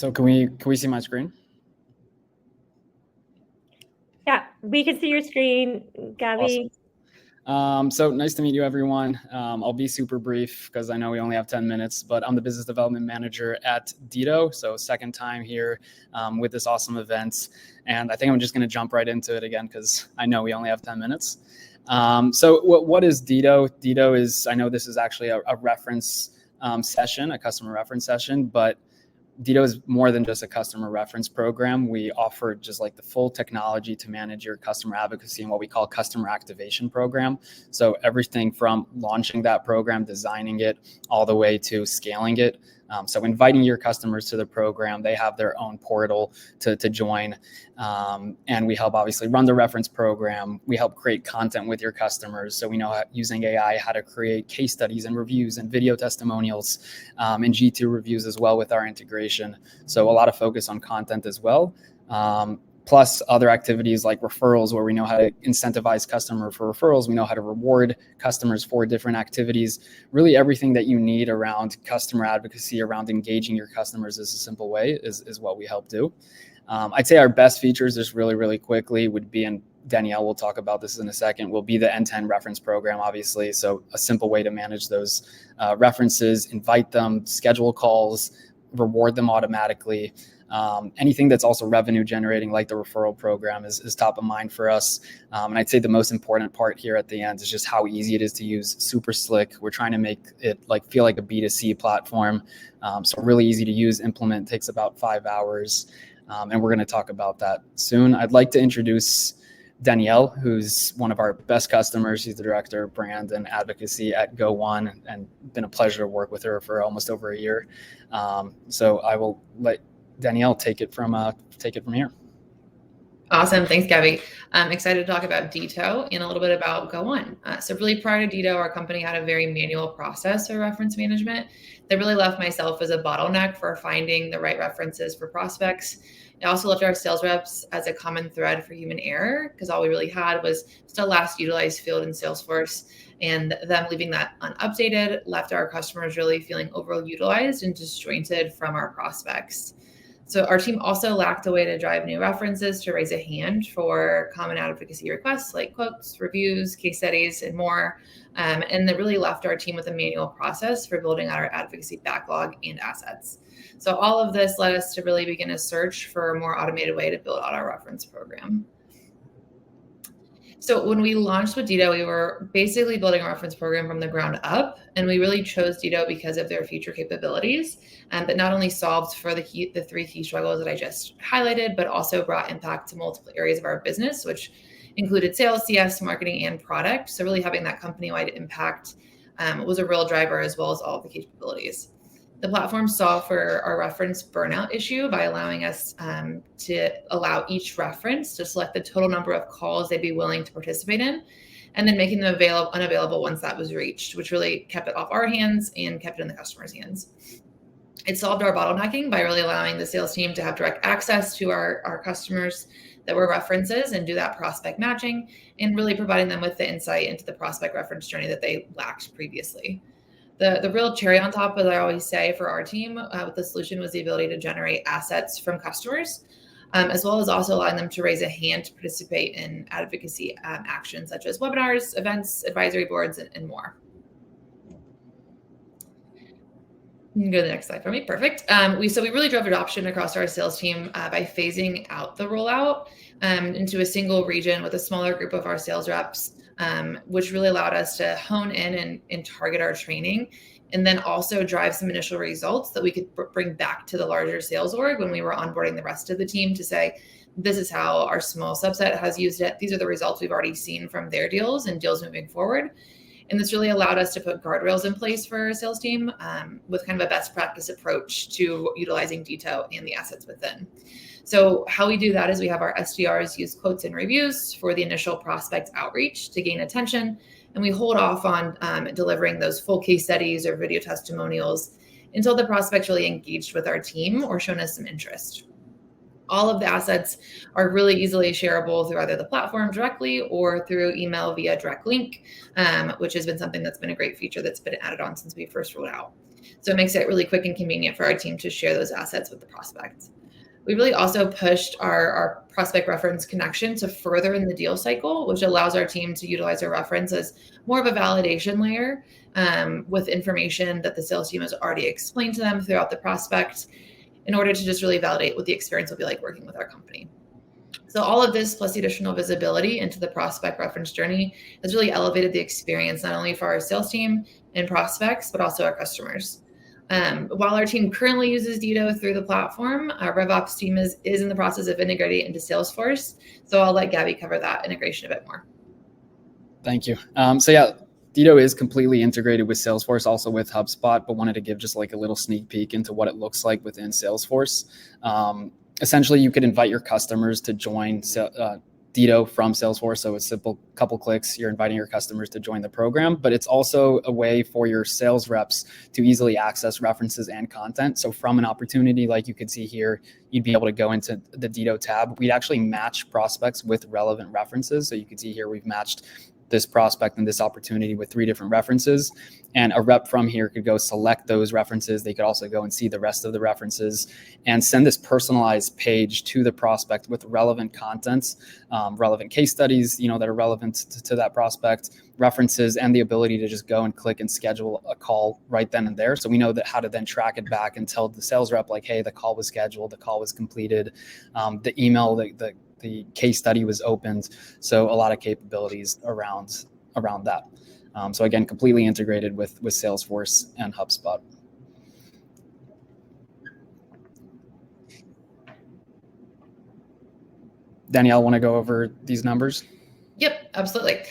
So can we see my screen? Yeah, we can see your screen, Gabi. Awesome. So nice to meet you, everyone. I'll be super brief because I know we only have 10 minutes, but I'm the business development manager at Deeto. So second time here with this awesome event. And I think I'm just going to jump right into it again because I know we only have 10 minutes. So what is Deeto? Deeto is, I know this is actually a reference session, a customer reference session, but Deeto is more than just a customer reference program. We offer just like the full technology to manage your customer advocacy and what we call customer activation program. So everything from launching that program, designing it, all the way to scaling it. So inviting your customers to the program, they have their own portal to join. And we help obviously run the reference program. We help create content with your customers. So we know using AI, how to create case studies and reviews and video testimonials and G2 reviews as well with our integration. So a lot of focus on content as well. Plus other activities like referrals, where we know how to incentivize customer for referrals. We know how to reward customers for different activities. Really everything that you need around customer advocacy, around engaging your customers is a simple way is what we help do. I'd say our best features just really quickly would be, and Danielle will talk about this in a second, will be the end-to-end reference program, obviously. So a simple way to manage those references, invite them, schedule calls, reward them automatically. Anything that's also revenue generating, like the referral program, is top of mind for us. And I'd say the most important part here at the end is just how easy it is to use. Super slick. We're trying to make it feel like a B2C platform. So really easy to use, implement, takes about 5 hours. And we're going to talk about that soon. I'd like to introduce Danielle, who's one of our best customers. She's the director of brand and advocacy at Go1, and been a pleasure to work with her for almost over a year. So I will let Danielle take it from here. Awesome. Thanks, Gabi. I'm excited to talk about Deeto and a little bit about Go1. So really prior to Deeto, our company had a very manual process for reference management that really left myself as a bottleneck for finding the right references for prospects. It also left our sales reps as a common thread for human error, because all we really had was still last utilized field in Salesforce, and them leaving that unupdated left our customers really feeling overutilized and disjointed from our prospects. So our team also lacked a way to drive new references to raise a hand for common advocacy requests like quotes, reviews, case studies, and more. And that really left our team with a manual process for building out our advocacy backlog and assets. So all of this led us to really begin a search for a more automated way to build out our reference program. So when we launched with Deeto, we were basically building a reference program from the ground up, and we really chose Deeto because of their feature capabilities, that not only solved for the 3 key struggles that I just highlighted, but also brought impact to multiple areas of our business, which included sales, CS, marketing, and product. So really having that company-wide impact was a real driver, as well as all of the capabilities. The platform solved for our reference burnout issue by allowing us to allow each reference to select the total number of calls they'd be willing to participate in, and then making them unavailable once that was reached, which really kept it off our hands and kept it in the customer's hands. It solved our bottlenecking by really allowing the sales team to have direct access to our customers that were references and do that prospect matching, and really providing them with the insight into the prospect reference journey that they lacked previously. The real cherry on top, as I always say, for our team with the solution was the ability to generate assets from customers, as well as also allowing them to raise a hand to participate in advocacy actions such as webinars, events, advisory boards, and more. You can go to the next slide for me. Perfect. We really drove adoption across our sales team by phasing out the rollout into a single region with a smaller group of our sales reps, which really allowed us to hone in and target our training, and then also drive some initial results that we could bring back to the larger sales org when we were onboarding the rest of the team to say, this is how our small subset has used it. These are the results we've already seen from their deals and deals moving forward. And this really allowed us to put guardrails in place for our sales team with kind of a best practice approach to utilizing Deeto and the assets within. So how we do that is we have our SDRs use quotes and reviews for the initial prospect outreach to gain attention, and we hold off on delivering those full case studies or video testimonials until the prospect's really engaged with our team or shown us some interest. All of the assets are really easily shareable through either the platform directly or through email via direct link, which has been something that's been a great feature that's been added on since we first rolled out. So it makes it really quick and convenient for our team to share those assets with the prospect. We really also pushed our prospect reference connection to further in the deal cycle, which allows our team to utilize our reference as more of a validation layer with information that the sales team has already explained to them throughout the prospect in order to just really validate what the experience will be like working with our company. So all of this plus the additional visibility into the prospect reference journey has really elevated the experience, not only for our sales team and prospects, but also our customers. While our team currently uses Deeto through the platform, our RevOps team is in the process of integrating it into Salesforce. So I'll let Gabi cover that integration a bit more. Thank you. So yeah, Deeto is completely integrated with Salesforce, also with HubSpot, but wanted to give just like a little sneak peek into what it looks like within Salesforce. Essentially, you could invite your customers to join Deeto from Salesforce. So it's simple, couple clicks, you're inviting your customers to join the program, but it's also a way for your sales reps to easily access references and content. So from an opportunity, like you could see here, you'd be able to go into the Deeto tab. We'd actually match prospects with relevant references. So you can see here, we've matched this prospect and this opportunity with 3 different references. And a rep from here could go select those references. They could also go and see the rest of the references and send this personalized page to the prospect with relevant contents, relevant case studies, that are relevant to that prospect, references, and the ability to just go and click and schedule a call right then and there. So we know that how to then track it back and tell the sales rep, like, hey, the call was scheduled, the call was completed, the email, the case study was opened. So a lot of capabilities around that. So again, completely integrated with Salesforce and HubSpot. Danielle, want to go over these numbers? Yep, absolutely.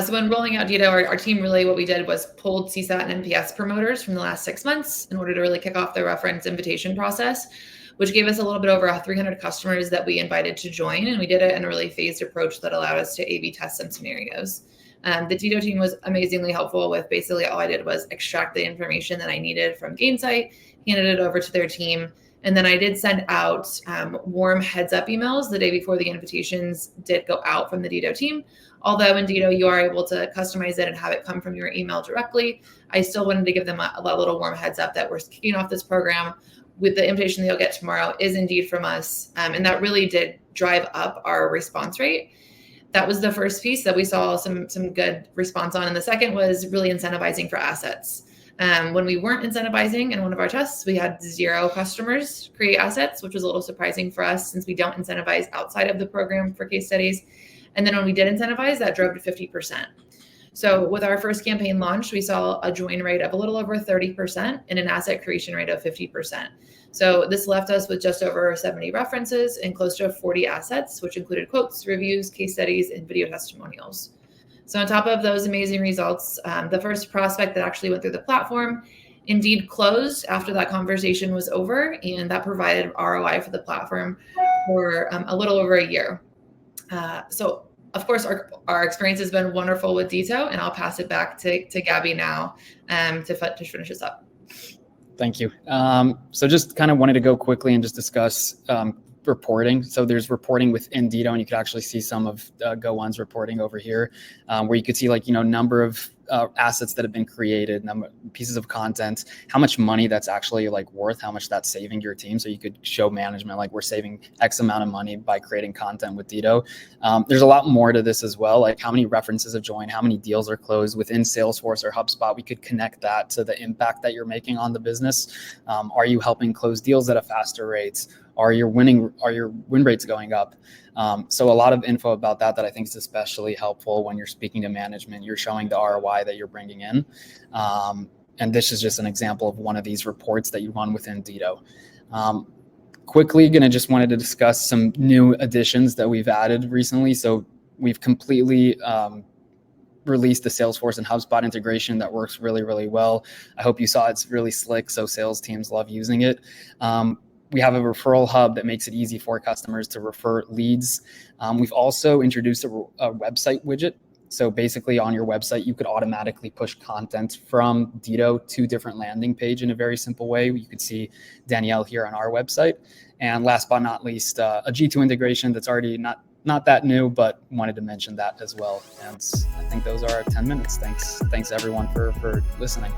So when rolling out Deeto, our team really, what we did was pulled CSAT and NPS promoters from the last 6 months in order to really kick off the reference invitation process, which gave us a little bit over 300 customers that we invited to join. And we did it in a really phased approach that allowed us to A/B test some scenarios. The Deeto team was amazingly helpful with basically all I did was extract the information that I needed from Gainsight, handed it over to their team. And then I did send out warm heads up emails the day before the invitations did go out from the Deeto team. Although in Deeto, you are able to customize it and have it come from your email directly, I still wanted to give them a little warm heads up that we're kicking off this program with the invitation they'll get tomorrow is indeed from us. And that really did drive up our response rate. That was the first piece that we saw some good response on. And the second was really incentivizing for assets. When we weren't incentivizing in one of our tests, we had 0 customers create assets, which was a little surprising for us since we don't incentivize outside of the program for case studies. And then when we did incentivize, that drove to 50%. So with our first campaign launch, we saw a join rate of a little over 30% and an asset creation rate of 50%. So this left us with just over 70 references and close to 40 assets, which included quotes, reviews, case studies, and video testimonials. So on top of those amazing results, the first prospect that actually went through the platform indeed closed after that conversation was over, and that provided ROI for the platform for a little over a year. So of course, our experience has been wonderful with Deeto, and I'll pass it back to Gabi now to finish this up. Thank you. So just kind of wanted to go quickly and just discuss reporting. So there's reporting within Deeto, and you could actually see some of Go1's reporting over here, where you could see number of assets that have been created, number pieces of content, how much money that's actually worth, how much that's saving your team. So you could show management we're saving X amount of money by creating content with Deeto. There's a lot more to this as well, like how many references have joined, how many deals are closed within Salesforce or HubSpot. We could connect that to the impact that you're making on the business. Are you helping close deals at a faster rate? Are your win rates going up? So a lot of info about that I think is especially helpful when you're speaking to management. You're showing the ROI that you're bringing in. And this is just an example of one of these reports that you run within Deeto. Quickly, just wanted to discuss some new additions that we've added recently. So we've completely released the Salesforce and HubSpot integration that works really, really well. I hope you saw it's really slick, so sales teams love using it. We have a referral hub that makes it easy for customers to refer leads. We've also introduced a website widget. So basically on your website, you could automatically push content from Deeto to different landing page in a very simple way. You could see Danielle here on our website. And last but not least, a G2 integration that's already not that new, but wanted to mention that as well. And I think those are our 10 minutes. Thanks everyone for listening.